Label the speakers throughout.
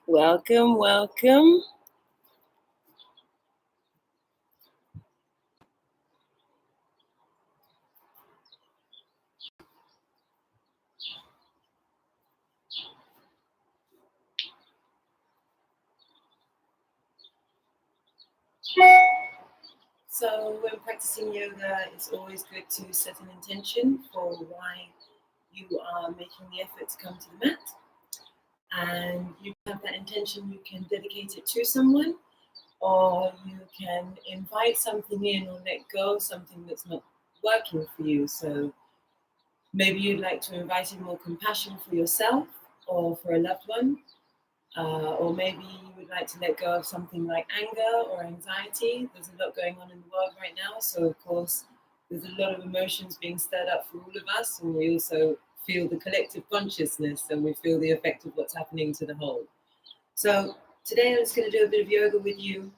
Speaker 1: Welcome, welcome. So when practicing yoga, it's always good to set an intention for why you are making the effort to come to the mat. And you have that intention, you can dedicate it to someone, or you can invite something in or let go of something that's not working for you. So maybe you'd like to invite in more compassion for yourself or for a loved one. Or maybe you would like to let go of something like anger or anxiety. There's a lot going on in the world right now. So, of course, there's a lot of emotions being stirred up for all of us. And we also feel the collective consciousness and we feel the effect of what's happening to the whole. So, today I'm just going to do a bit of yoga with you.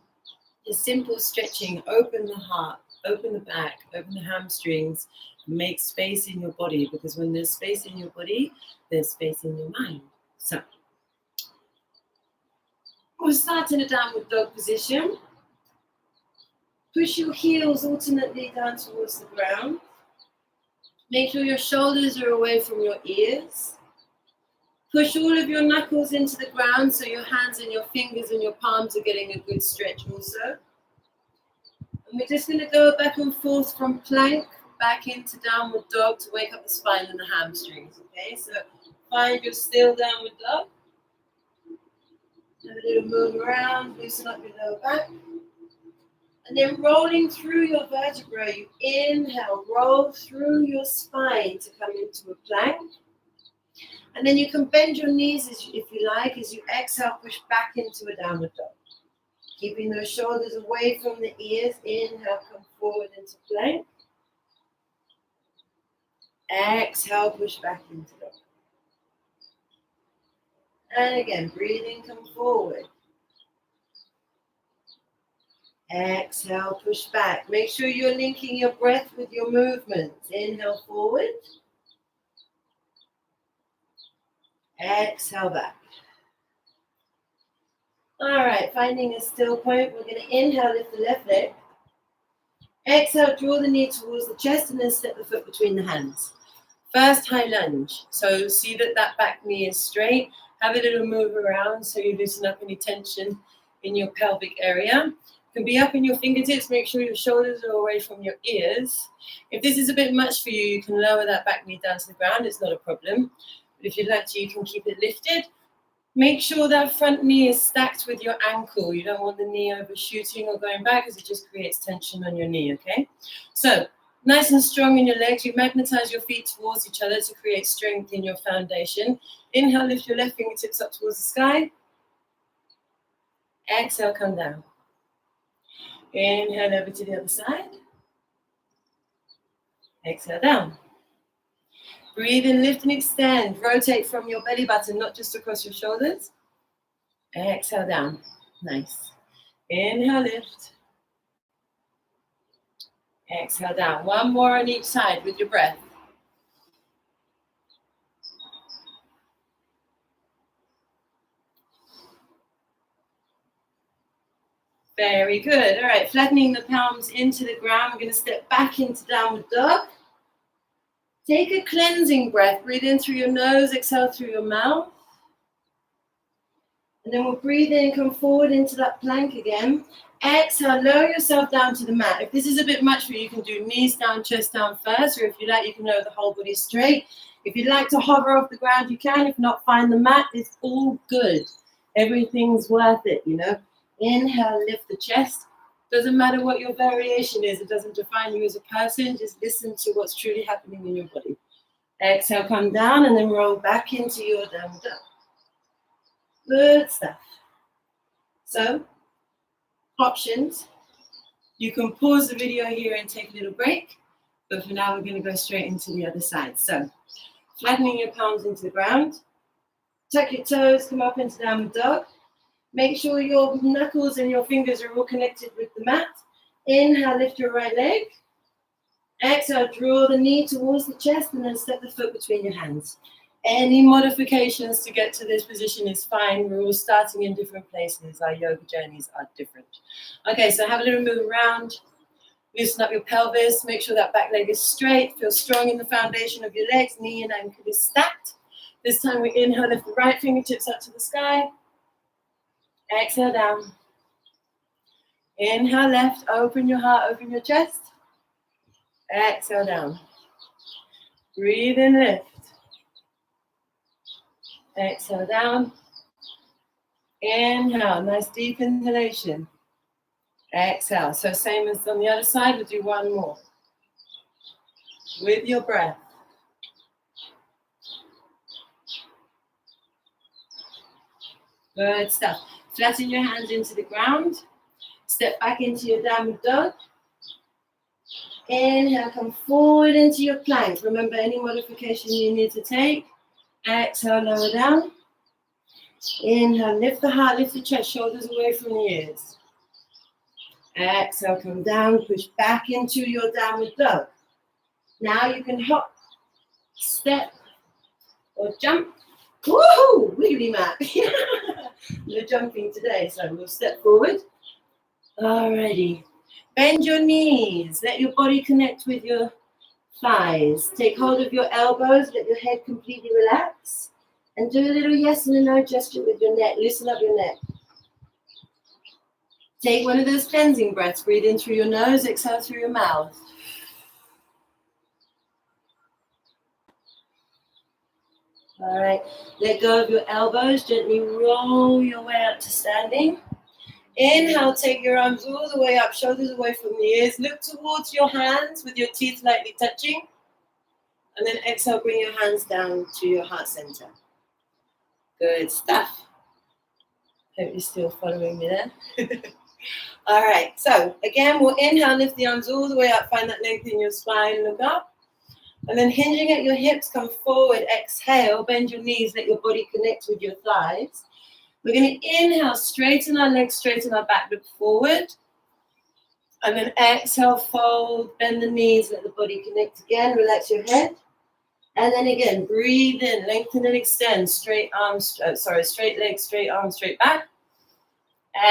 Speaker 1: Just simple stretching. Open the heart, open the back, open the hamstrings. Make space in your body, because when there's space in your body, there's space in your mind. So, we'll start in a downward dog position. Push your heels alternately down towards the ground. Make sure your shoulders are away from your ears. Push all of your knuckles into the ground so your hands and your fingers and your palms are getting a good stretch also. And we're just going to go back and forth from plank back into downward dog to wake up the spine and the hamstrings. Okay, so find your still downward dog. Have a little move around, loosen up your lower back. And then rolling through your vertebrae, you inhale, roll through your spine to come into a plank. And then you can bend your knees if you like, as you exhale, push back into a downward dog. Keeping those shoulders away from the ears, inhale, come forward into plank. Exhale, push back into dog. And again, breathing, come forward. Exhale, push back. Make sure you're linking your breath with your movements. Inhale forward. Exhale back. All right, finding a still point. We're going to inhale, lift the left leg. Exhale, draw the knee towards the chest and then step the foot between the hands. First high lunge. So see that back knee is straight. Have a little move around so you loosen up any tension in your pelvic area. You can be up in your fingertips. Make sure your shoulders are away from your ears. If this is a bit much for you, you can lower that back knee down to the ground. It's not a problem. But if you'd like to, you can keep it lifted. Make sure that front knee is stacked with your ankle. You don't want the knee overshooting or going back, because it just creates tension on your knee, okay? So, nice and strong in your legs. You magnetize your feet towards each other to create strength in your foundation. Inhale, lift your left fingertips up towards the sky. Exhale, come down. Inhale over to the other side. Exhale, down. Breathe in, lift and extend. Rotate from your belly button, not just across your shoulders. Exhale, down. Nice. Inhale, lift. Exhale, down. One more on each side with your breath. Very good. All right, flattening the palms into the ground. We're going to step back into downward dog. Take a cleansing breath. Breathe in through your nose, exhale through your mouth. And then we'll breathe in, come forward into that plank again. Exhale, lower yourself down to the mat. If this is a bit much for you, you can do knees down, chest down first, or if you like, you can lower the whole body straight. If you'd like to hover off the ground, you can. If not, find the mat. It's all good. Everything's worth it, you know. Inhale, lift the chest. Doesn't matter what your variation is. It doesn't define you as a person. Just listen to what's truly happening in your body. Exhale, come down and then roll back into your downward dog. Good stuff. So, options. You can pause the video here and take a little break. But for now, we're going to go straight into the other side. So, flattening your palms into the ground. Tuck your toes, come up into downward dog. Make sure your knuckles and your fingers are all connected with the mat. Inhale, lift your right leg. Exhale, draw the knee towards the chest and then step the foot between your hands. Any modifications to get to this position is fine. We're all starting in different places. Our yoga journeys are different. Okay, so have a little move around. Loosen up your pelvis. Make sure that back leg is straight. Feel strong in the foundation of your legs. Knee and ankle is stacked. This time we inhale, lift the right fingertips up to the sky. Exhale down. Inhale left, open your heart, open your chest. Exhale down. Breathe in, lift. Exhale down. Inhale, nice deep inhalation. Exhale. So same as on the other side, we'll do one more. With your breath. Good stuff. Flatten your hands into the ground. Step back into your downward dog. Inhale, come forward into your plank. Remember any modification you need to take. Exhale, lower down. Inhale, lift the heart, lift the chest, shoulders away from the ears. Exhale, come down, push back into your downward dog. Now you can hop, step, or jump. Woohoo! Wiggly mat. No jumping today, so we'll step forward. Alrighty. Bend your knees. Let your body connect with your thighs. Take hold of your elbows. Let your head completely relax. And do a little yes and a no gesture with your neck. Loosen up your neck. Take one of those cleansing breaths. Breathe in through your nose. Exhale through your mouth. All right. Let go of your elbows. Gently roll your way up to standing. Inhale, take your arms all the way up, shoulders away from the ears. Look towards your hands with your teeth lightly touching. And then exhale, bring your hands down to your heart center. Good stuff. Hope you're still following me there. All right, so again, we'll inhale, lift the arms all the way up, find that length in your spine, look up. And then hinging at your hips, come forward, exhale, bend your knees, let your body connect with your thighs. We're going to inhale, straighten our legs, straighten our back, look forward. And then exhale, fold, bend the knees, let the body connect again, relax your head. And then again, breathe in, lengthen and extend, straight legs, straight arms, straight back.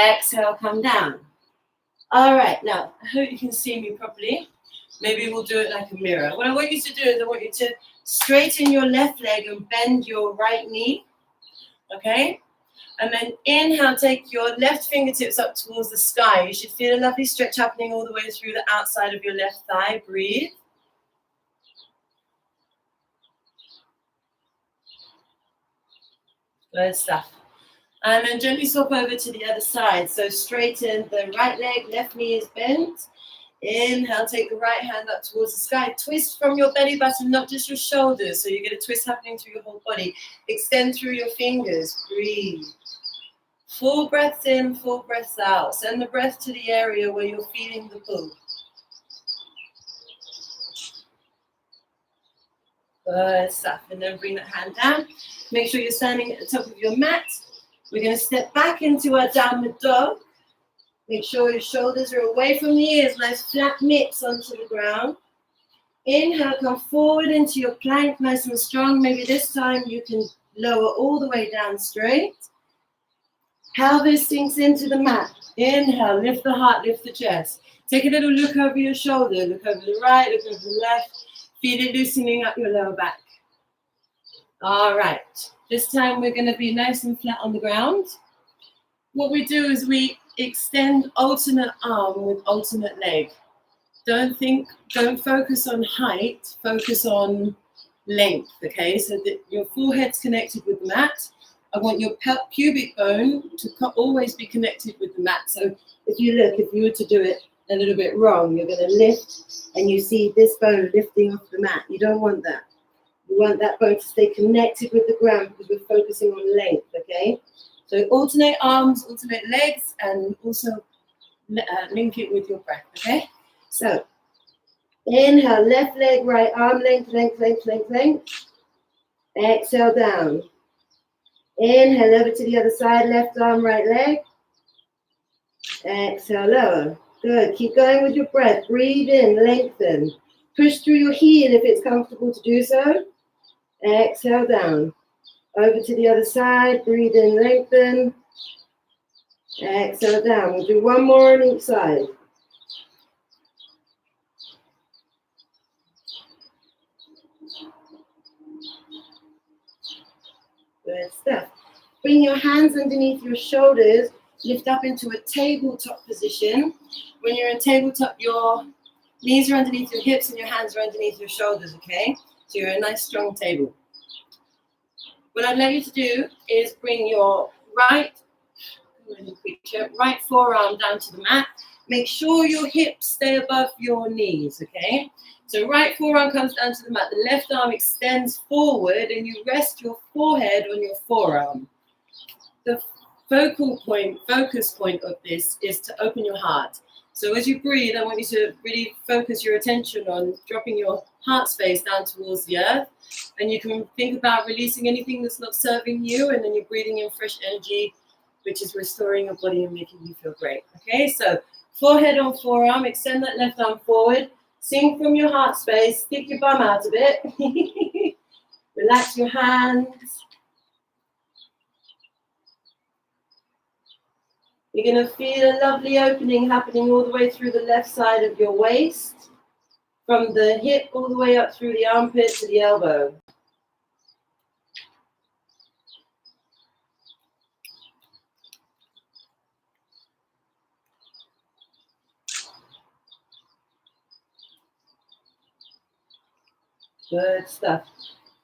Speaker 1: Exhale, come down. All right, now, I hope you can see me properly. Maybe we'll do it like a mirror. What I want you to do is I want you to straighten your left leg and bend your right knee, okay? And then inhale, take your left fingertips up towards the sky. You should feel a lovely stretch happening all the way through the outside of your left thigh. Breathe. Good stuff. And then gently swap over to the other side. So straighten the right leg, left knee is bent. Inhale, take the right hand up towards the sky. Twist from your belly button, not just your shoulders. So you get a twist happening through your whole body. Extend through your fingers. Breathe. Full breaths in, full breaths out. Send the breath to the area where you're feeling the pull. Good stuff. And then bring that hand down. Make sure you're standing at the top of your mat. We're going to step back into our downward dog. Make sure your shoulders are away from the ears. Nice flat mitts onto the ground. Inhale, come forward into your plank, nice and strong. Maybe this time you can lower all the way down straight. Pelvis sinks into the mat. Inhale, lift the heart, lift the chest. Take a little look over your shoulder. Look over the right, look over the left. Feel it loosening up your lower back. All right. This time we're going to be nice and flat on the ground. What we do is we extend alternate arm with alternate leg. Don't focus on height, focus on length, okay? So that your forehead's connected with the mat. I want your pubic bone to always be connected with the mat. So if you were to do it a little bit wrong, you're going to lift and you see this bone lifting off the mat. You don't want that. You want that bone to stay connected with the ground because we're focusing on length, okay? So alternate arms, alternate legs, and also link it with your breath, okay? So inhale, left leg, right arm, length, length, length, length, length. Exhale down. Inhale over to the other side, left arm, right leg. Exhale, lower. Good. Keep going with your breath. Breathe in, lengthen.
Speaker 2: Push through your heel if it's comfortable to do so. Exhale down. Over to the other side. Breathe in, lengthen. Exhale down. We'll do one more on each side. Good stuff. Bring your hands underneath your shoulders. Lift up into a tabletop position. When you're in tabletop, your knees are underneath your hips and your hands are underneath your shoulders, okay? So you're in a nice strong table. What I'd like you to do is bring your right forearm down to the mat. Make sure your hips stay above your knees, okay? So right forearm comes down to the mat. The left arm extends forward and you rest your forehead on your forearm. The focus point of this is to open your heart. So as you breathe, I want you to really focus your attention on dropping your heart space down towards the earth. And you can think about releasing anything that's not serving you, and then you're breathing in fresh energy, which is restoring your body and making you feel great. Okay, so forehead on forearm, extend that left arm forward, sink from your heart space, stick your bum out a bit, relax your hands. You're going to feel a lovely opening happening all the way through the left side of your waist, from the hip all the way up through the armpit to the elbow. Good stuff.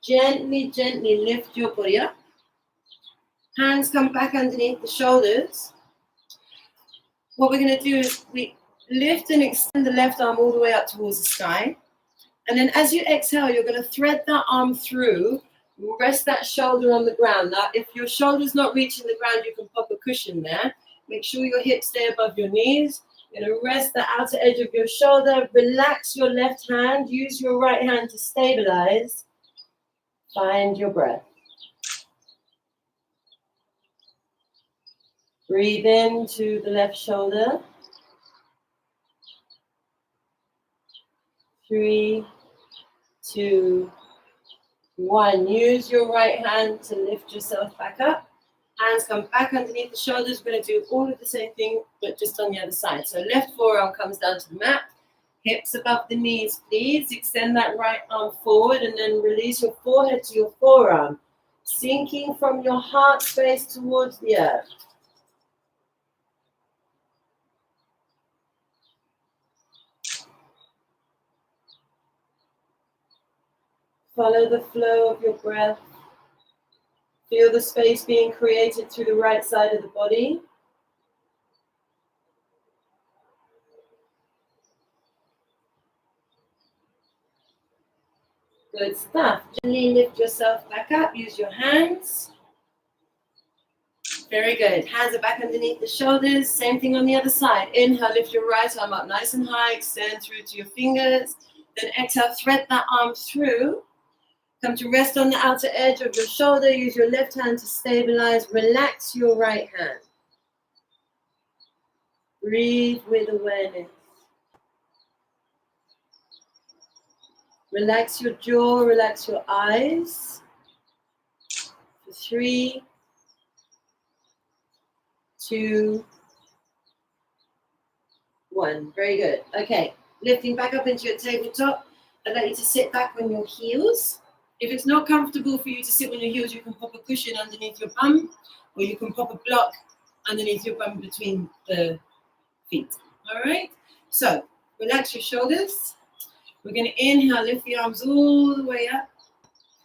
Speaker 2: Gently, gently lift your body up. Hands come back underneath the shoulders. What we're going to do is we lift and extend the left arm all the way up towards the sky. And then as you exhale, you're going to thread that arm through, rest that shoulder on the ground. Now, if your shoulder's not reaching the ground, you can pop a cushion there. Make sure your hips stay above your knees. You're going to rest the outer edge of your shoulder. Relax your left hand. Use your right hand to stabilize. Find your breath. Breathe into the left shoulder. 3, 2, 1. Use your right hand to lift yourself back up. Hands come back underneath the shoulders. We're going to do all of the same thing, but just on the other side. So left forearm comes down to the mat. Hips above the knees, please. Extend that right arm forward and then release your forehead to your forearm. Sinking from your heart space towards the earth. Follow the flow of your breath. Feel the space being created through the right side of the body. Good stuff. Gently lift yourself back up. Use your hands. Very good. Hands are back underneath the shoulders. Same thing on the other side. Inhale, lift your right arm up nice and high. Extend through to your fingers. Then exhale, thread that arm through. Come to rest on the outer edge of your shoulder. Use your left hand to stabilize. Relax your right hand. Breathe with awareness. Relax your jaw, relax your eyes. 3, 2, 1. Very good. Okay, lifting back up into your tabletop. I'd like you to sit back on your heels. If it's not comfortable for you to sit on your heels, you can pop a cushion underneath your bum, or you can pop a block underneath your bum between the feet. All right? So, relax your shoulders. We're going to inhale, lift the arms all the way up.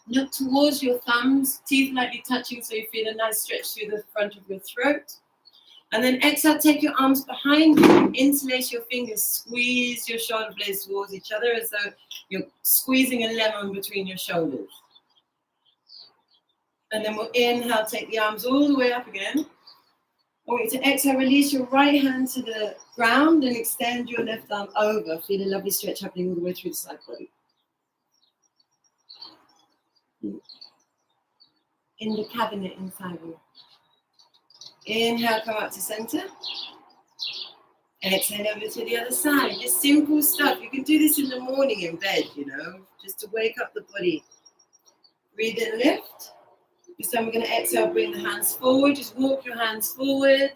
Speaker 2: Look towards your thumbs, teeth lightly touching so you feel a nice stretch through the front of your throat. And then exhale, take your arms behind you, interlace your fingers, squeeze your shoulder blades towards each other as though you're squeezing a lemon between your shoulders. And then we'll inhale, take the arms all the way up again. I want you to exhale, release your right hand to the ground and extend your left arm over. Feel a lovely stretch happening all the way through the side body. In the cabinet inside you. Inhale, come up to center. Exhale over to the other side. Just simple stuff. You can do this in the morning in bed, just to wake up the body. Breathe in, lift. This time we're going to exhale, bring the hands forward. Just walk your hands forward.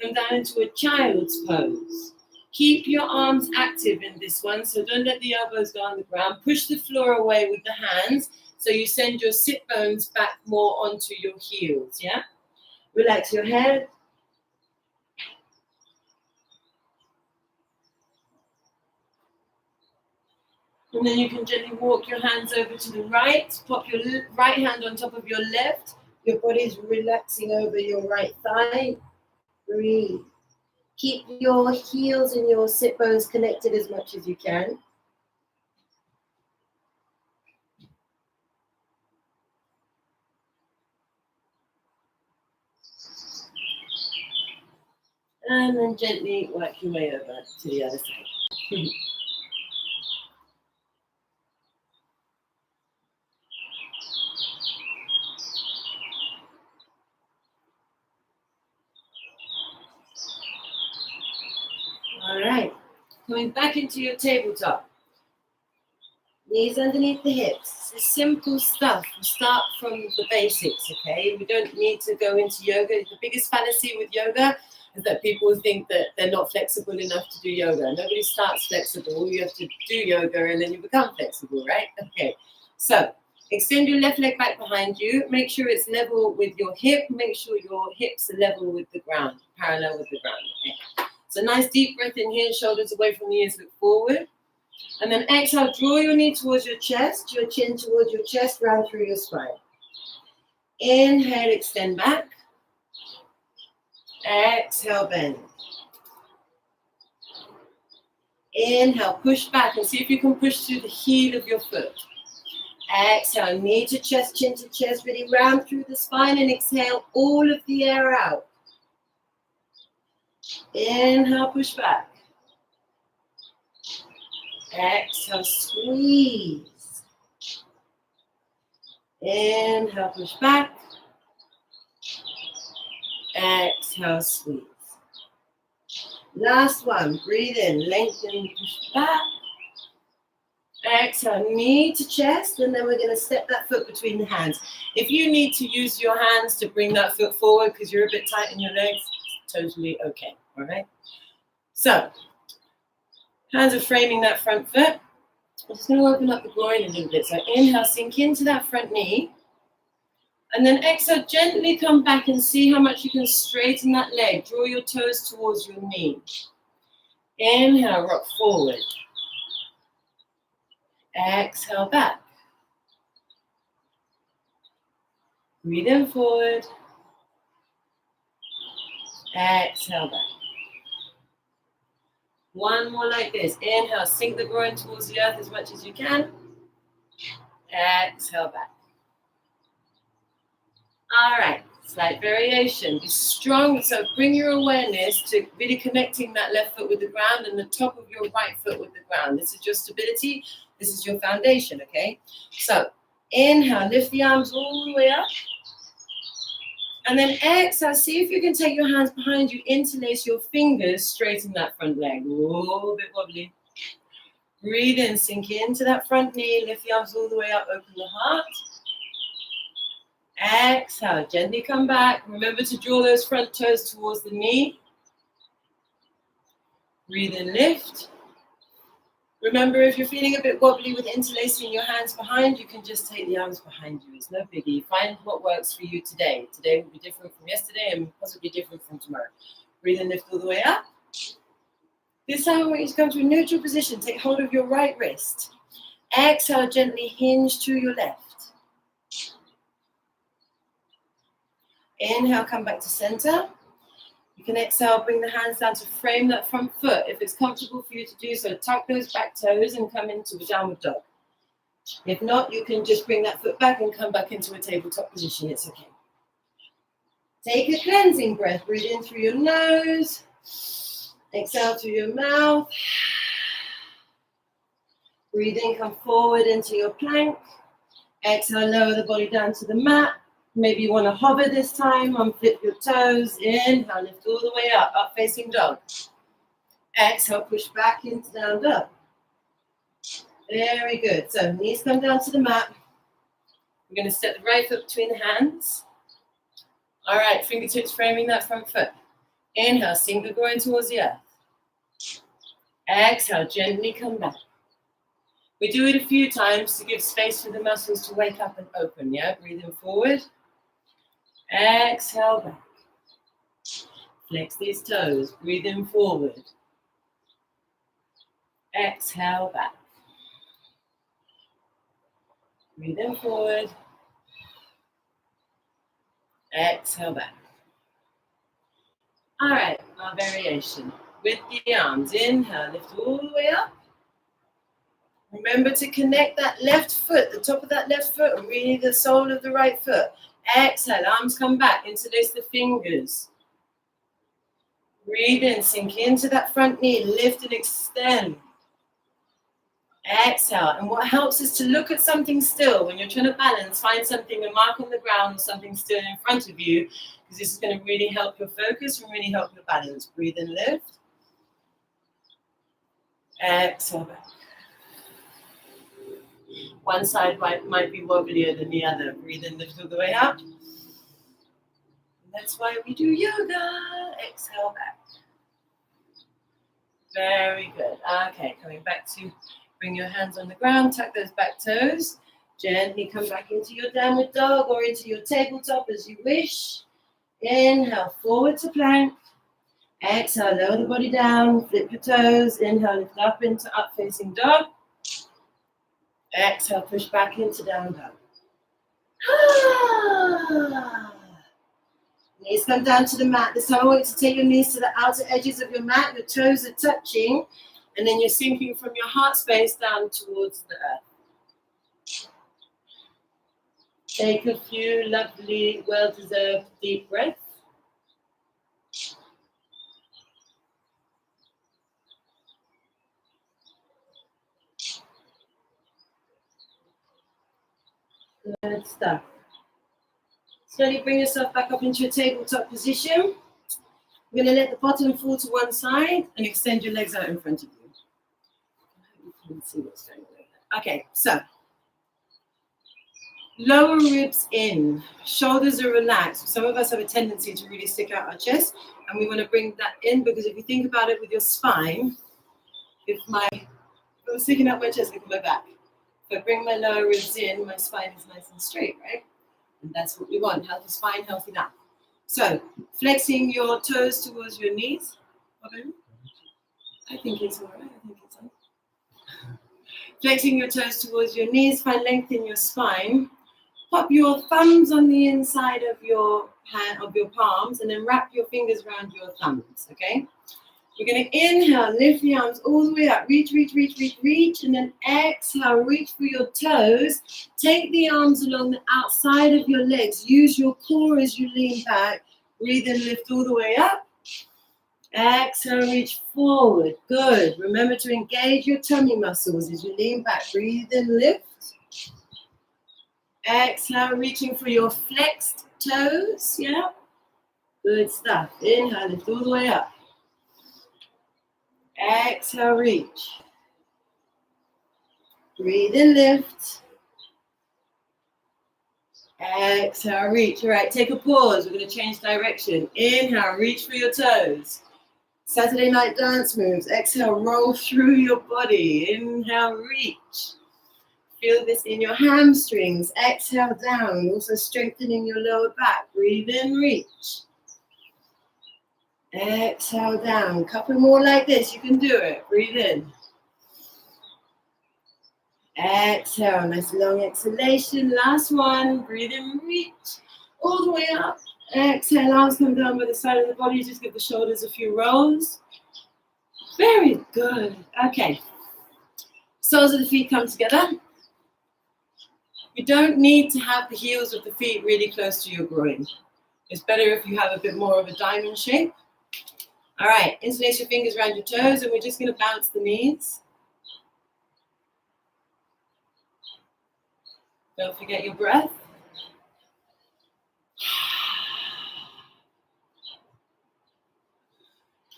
Speaker 2: Come down into a child's pose. Keep your arms active in this one, so don't let the elbows go on the ground. Push the floor away with the hands, so you send your sit bones back more onto your heels, yeah? Relax your head. And then you can gently walk your hands over to the right. Pop your right hand on top of your left. Your body's relaxing over your right thigh. Breathe. Keep your heels and your sit bones connected as much as you can. And then gently work your way over to the other side. All right, coming back into your tabletop. Knees underneath the hips. It's simple stuff. We start from the basics, okay? We don't need to go into yoga. The biggest fallacy with yoga is that people think that they're not flexible enough to do yoga. Nobody starts flexible. You have to do yoga and then you become flexible, right? Okay, so extend your left leg back behind you. Make sure it's level with your hip. Make sure your hips are level with the ground, parallel with the ground, okay? So nice deep breath in here, shoulders away from the ears, look forward. And then exhale, draw your knee towards your chest, your chin towards your chest, round through your spine. Inhale, extend back. Exhale, bend. Inhale, push back and see if you can push through the heel of your foot. Exhale, knee to chest, chin to chest, really round through the spine and exhale all of the air out. Inhale, push back. Exhale, squeeze. Inhale, push back. Exhale, squeeze. Last one, breathe in, lengthen, push back. Exhale, knee to chest, and then we're going to step that foot between the hands. If you need to use your hands to bring that foot forward because you're a bit tight in your legs, totally okay, all right? So, hands are framing that front foot. I'm just going to open up the groin a little bit. So inhale, sink into that front knee. And then exhale, gently come back and see how much you can straighten that leg. Draw your toes towards your knee. Inhale, rock forward. Exhale, back. Breathe in forward. Exhale, back. One more like this. Inhale, sink the groin towards the earth as much as you can. Exhale, back. All right, slight variation. Be strong, so bring your awareness to really connecting that left foot with the ground and the top of your right foot with the ground. This is your stability. This is your foundation, okay? So inhale, lift the arms all the way up. And then exhale, see if you can take your hands behind you, interlace your fingers, straighten that front leg. Whoa, a bit wobbly. Breathe in, sink into that front knee, lift the arms all the way up, open the heart. Exhale, gently come back. Remember to draw those front toes towards the knee. Breathe in, lift. Remember, if you're feeling a bit wobbly with interlacing your hands behind, you can just take the arms behind you. It's no biggie. Find what works for you today. Today will be different from yesterday and possibly different from tomorrow. Breathe and lift all the way up. This time I want you to come to a neutral position. Take hold of your right wrist. Exhale, gently hinge to your left. Inhale, come back to center. You can exhale, bring the hands down to frame that front foot. If it's comfortable for you to do so, tuck those back toes and come into a downward dog. If not, you can just bring that foot back and come back into a tabletop position. It's okay. Take a cleansing breath. Breathe in through your nose. Exhale through your mouth. Breathe in, come forward into your plank. Exhale, lower the body down to the mat. Maybe you want to hover this time, unflip your toes, inhale, lift all the way up, up facing dog. Exhale, push back into down dog. Very good. So knees come down to the mat. We're going to step the right foot between the hands. All right, fingertips framing that front foot. Inhale, sink the groin towards the earth. Exhale, gently come back. We do it a few times to give space for the muscles to wake up and open, yeah? Breathing forward. Exhale back. Flex these toes, breathing forward. Exhale back. Breathing forward. Exhale back. All right, our variation. With the arms, inhale, lift all the way up. Remember to connect that left foot, the top of that left foot, and really the sole of the right foot. Exhale, arms come back, interlace the fingers. Breathe in, sink into that front knee, lift and extend. Exhale, and what helps is to look at something still. When you're trying to balance, find something, a mark on the ground or something still in front of you, because this is going to really help your focus and really help your balance. Breathe and lift. Exhale back. One side might be wobblier than the other. Breathe and lift all the way up. And that's why we do yoga. Exhale back. Very good. Okay, coming back to bring your hands on the ground, tuck those back toes. Gently come back into your downward dog or into your tabletop as you wish. Inhale, forward to plank. Exhale, lower the body down, flip your toes. Inhale, lift up into up facing dog. Exhale, push back into down dog. Knees come down to the mat. This time I want you to take your knees to the outer edges of your mat. Your toes are touching. And then you're sinking from your heart space down towards the earth. Take a few lovely, well-deserved deep breaths. Good stuff. Slowly bring yourself back up into your tabletop position. We're going to let the bottom fall to one side and extend your legs out in front of you. You can see what's going on. Okay, so lower ribs in, shoulders are relaxed. Some of us have a tendency to really stick out our chest, and we want to bring that in because if you think about it with your spine, if I'm sticking out my chest, look at my back. If I bring my lower ribs in, my spine is nice and straight, right? And that's what we want, healthy spine, healthy neck. So, flexing your toes towards your knees. I think it's all right. Flexing your toes towards your knees, find length in your spine. Pop your thumbs on the inside of your hand, of your palms, and then wrap your fingers around your thumbs, okay? We're going to inhale, lift the arms all the way up. Reach, reach, reach, reach, reach. And then exhale, reach for your toes. Take the arms along the outside of your legs. Use your core as you lean back. Breathe and lift all the way up. Exhale, reach forward. Good. Remember to engage your tummy muscles as you lean back. Breathe and lift. Exhale, reaching for your flexed toes. Yeah. Good stuff. Inhale, lift all the way up. Exhale, reach. Breathe and lift. Exhale, reach. All right, take a pause. We're going to change direction. Inhale, reach for your toes. Saturday night dance moves. Exhale, roll through your body. Inhale, reach. Feel this in your hamstrings. Exhale, down. Also strengthening your lower back. Breathe in, reach. Exhale, down. Couple more like this. You can do it. Breathe in. Exhale. Nice long exhalation. Last one. Breathe in, reach. All the way up. Exhale. Arms come down by the side of the body. Just give the shoulders a few rolls. Very good. Okay. Soles of the feet come together. You don't need to have the heels of the feet really close to your groin. It's better if you have a bit more of a diamond shape. All right, interlace your fingers around your toes, and we're just going to bounce the knees. Don't forget your breath.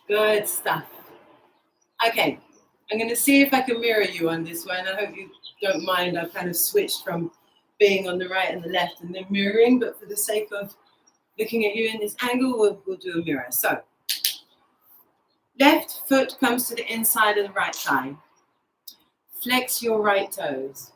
Speaker 2: Good stuff. Okay, I'm going to see if I can mirror you on this one. I hope you don't mind. I've kind of switched from being on the right and the left and then mirroring, but for the sake of looking at you in this angle, we'll do a mirror. So, left foot comes to the inside of the right thigh. Flex your right toes.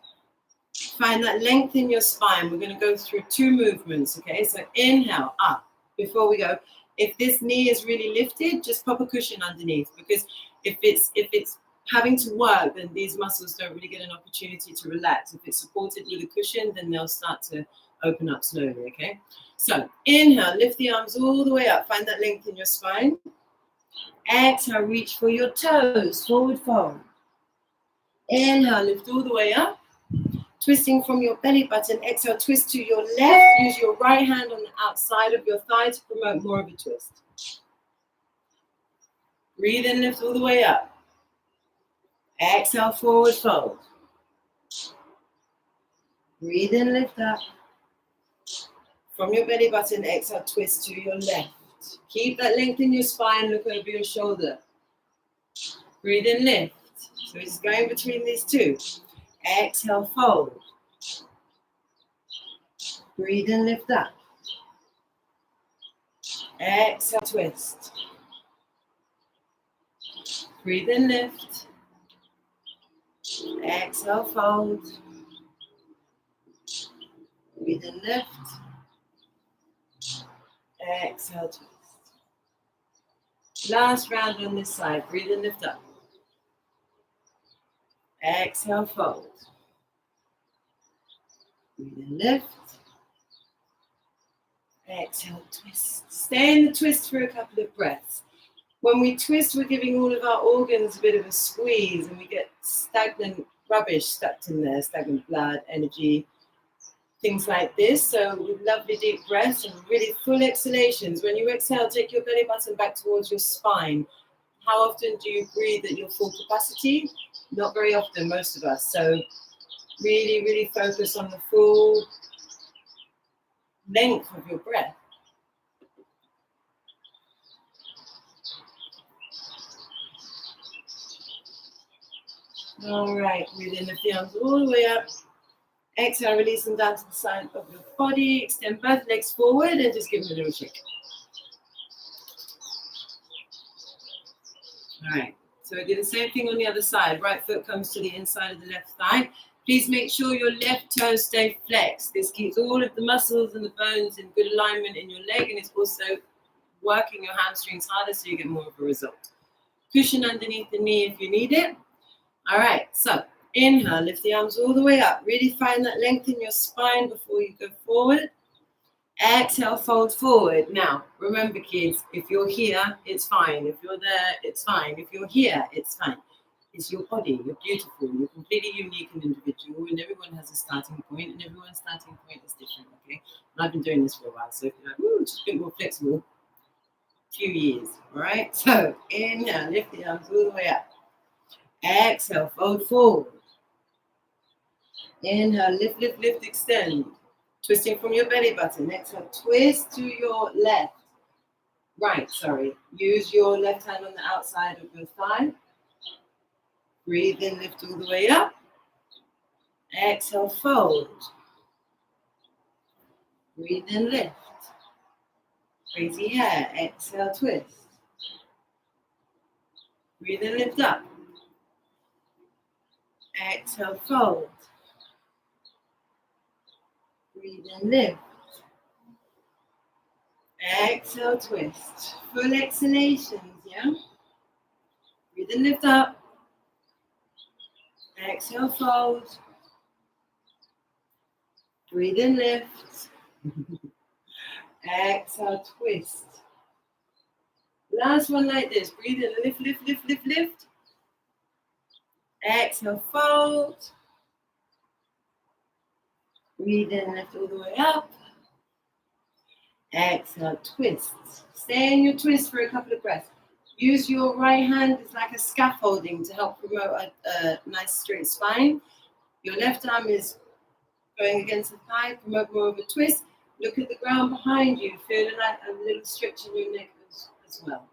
Speaker 2: Find that length in your spine. We're going to go through 2 movements, okay? So inhale, up. Before we go, if this knee is really lifted, just pop a cushion underneath, because if it's having to work, then these muscles don't really get an opportunity to relax. If it's supported with a cushion, then they'll start to open up slowly, okay? So inhale, lift the arms all the way up. Find that length in your spine. Exhale, reach for your toes, forward fold. Inhale, lift all the way up. Twisting from your belly button. Exhale, twist to your left. Use your right hand on the outside of your thigh to promote more of a twist. Breathe in, lift all the way up. Exhale, forward fold. Breathe in, lift up. From your belly button, exhale, twist to your left. Keep that length in your spine, look over your shoulder. Breathe in, lift. So it's going between these 2. Exhale, fold. Breathe in, lift up. Exhale, twist. Breathe in, lift. Exhale, fold. Breathe in, lift. Exhale, twist. Last round on this side. Breathe in, lift up. Exhale, fold. Breathe in, lift. Exhale, twist. Stay in the twist for a couple of breaths. When we twist, we're giving all of our organs a bit of a squeeze, and we get stagnant rubbish stuck in there, stagnant blood, energy, things like this. So with lovely deep breaths and really full exhalations. When you exhale, take your belly button back towards your spine. How often do you breathe at your full capacity? Not very often, most of us. So really, really focus on the full length of your breath. All right, breathe in, lift the arms all the way up. Exhale, release them down to the side of your body. Extend both legs forward and just give them a little shake. All right, so we do the same thing on the other side. Right foot comes to the inside of the left thigh. Please make sure your left toes stay flexed. This keeps all of the muscles and the bones in good alignment in your leg, and it's also working your hamstrings harder so you get more of a result. Cushion underneath the knee if you need it. All right, so inhale, lift the arms all the way up. Really find that length in your spine before you go forward. Exhale, fold forward. Now, remember kids, if you're here, it's fine. If you're there, it's fine. If you're here, it's fine. It's your body. You're beautiful. You're completely unique and individual, and everyone has a starting point, and everyone's starting point is different, okay? And I've been doing this for a while, so if you're like, ooh, just a bit more flexible, few years, all right? So inhale, lift the arms all the way up. Exhale, fold forward. Inhale, lift, lift, lift, extend. Twisting from your belly button. Exhale, twist to your left. Right, sorry. Use your left hand on the outside of your thigh. Breathe in, lift all the way up. Exhale, fold. Breathe in, lift. Crazy hair. Exhale, twist. Breathe in, lift up. Exhale, fold. Breathe in, lift. Exhale, twist. Full exhalations, yeah? Breathe in, lift up. Exhale, fold. Breathe in, lift. Exhale, twist. Last one like this. Breathe in, lift, lift, lift, lift, lift. Exhale, fold. Breathe in, lift all the way up. Exhale, twist. Stay in your twist for a couple of breaths. Use your right hand as like a scaffolding to help promote a nice straight spine. Your left arm is going against the thigh, promote more of a twist. Look at the ground behind you. Feel like a little stretch in your neck as well.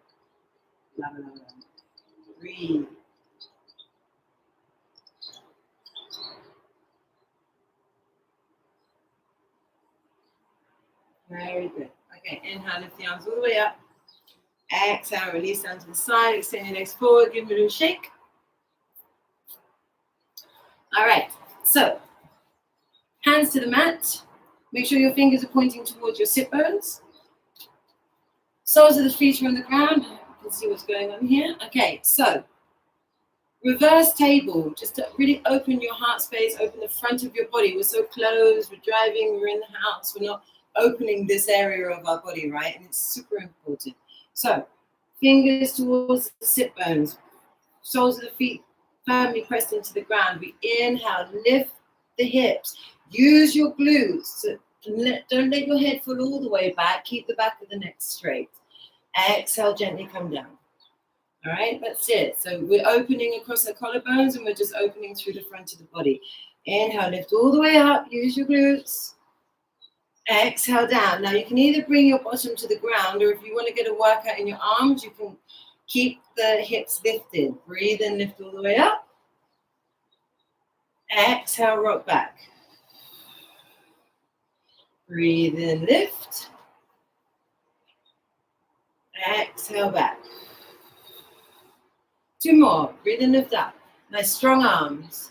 Speaker 2: Breathe. Very good. Okay, inhale, lift the arms all the way up. Exhale, release down to the side. Extend your legs forward. Give them a little shake. All right, so hands to the mat. Make sure your fingers are pointing towards your sit bones. Soles of the feet are on the ground. You can see what's going on here. Okay, so reverse table. Just to really open your heart space, open the front of your body. We're so closed, we're driving, we're in the house. We're not opening this area of our body, right? And it's super important. So fingers towards the sit bones. Soles of the feet firmly pressed into the ground. We inhale, lift the hips. Use your glutes. So don't let your head fall all the way back. Keep the back of the neck straight. Exhale, gently come down. All right, that's it. So we're opening across our collarbones and we're just opening through the front of the body. Inhale, lift all the way up. Use your glutes. Exhale down. Now you can either bring your bottom to the ground, or if you want to get a workout in your arms, you can keep the hips lifted. Breathe and lift all the way up. Exhale, rock back. Breathe in, lift. Exhale, back. Two more. Breathe and lift up. Nice strong arms.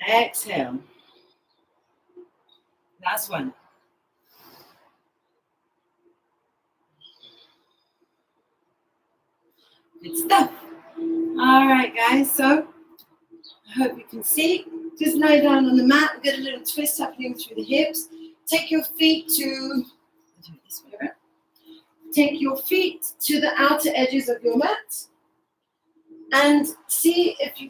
Speaker 2: Exhale. Last one. Good stuff. All right, guys. So I hope you can see. Just lie down on the mat. Get a little twist happening through the hips. Take your feet to. Take your feet to the outer edges of your mat, and see if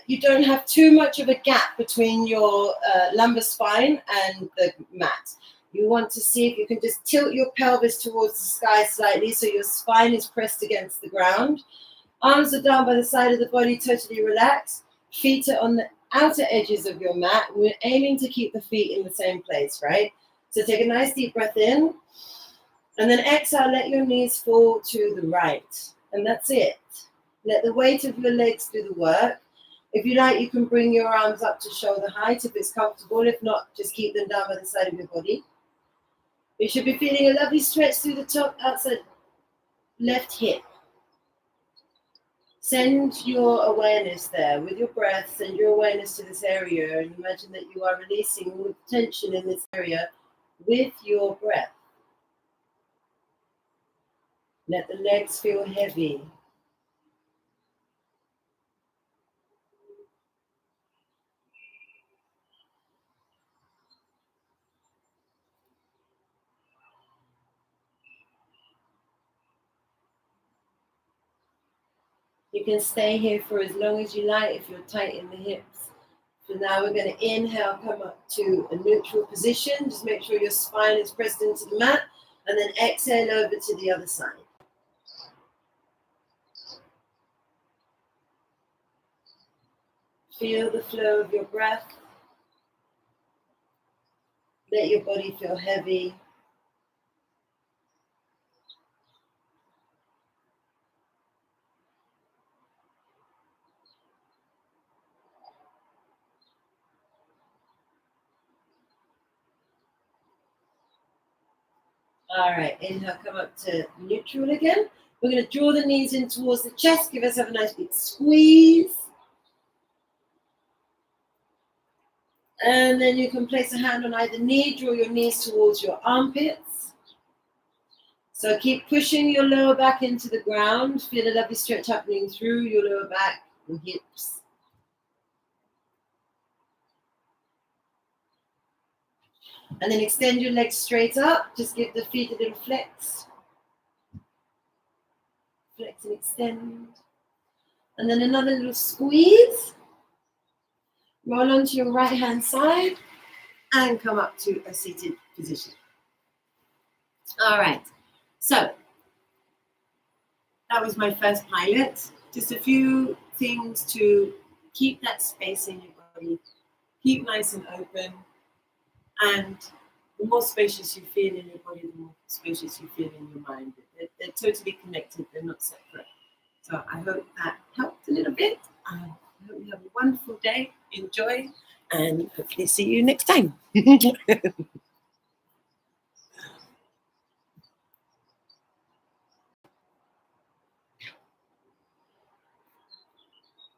Speaker 2: you don't have too much of a gap between your lumbar spine and the mat. You want to see if you can just tilt your pelvis towards the sky slightly so your spine is pressed against the ground. Arms are down by the side of the body, totally relaxed. Feet are on the outer edges of your mat. We're aiming to keep the feet in the same place, right? So take a nice deep breath in. And then exhale, let your knees fall to the right. And that's it. Let the weight of your legs do the work. If you like, you can bring your arms up to shoulder height if it's comfortable. If not, just keep them down by the side of your body. You should be feeling a lovely stretch through the top outside left hip. Send your awareness there with your breath. Send your awareness to this area and imagine that you are releasing all the tension in this area with your breath. Let the legs feel heavy. You can stay here for as long as you like if you're tight in the hips. So now we're going to inhale, come up to a neutral position. Just make sure your spine is pressed into the mat. And then exhale over to the other side. Feel the flow of your breath. Let your body feel heavy. All right, inhale, come up to neutral again. We're going to draw the knees in towards the chest. Give yourself a nice big squeeze. And then you can place a hand on either knee. Draw your knees towards your armpits. So keep pushing your lower back into the ground. Feel a lovely stretch happening through your lower back and hips. And then extend your legs straight up. Just give the feet a little flex. Flex and extend. And then another little squeeze. Roll onto your right hand side and come up to a seated position. All right, so that was my first pilot. Just a few things to keep that space in your body, keep nice and open, and the more spacious you feel in your body, the more spacious you feel in your mind. They're totally connected, they're not separate. So I hope that helped a little bit. I hope you have a wonderful day, enjoy, and hopefully see you next time.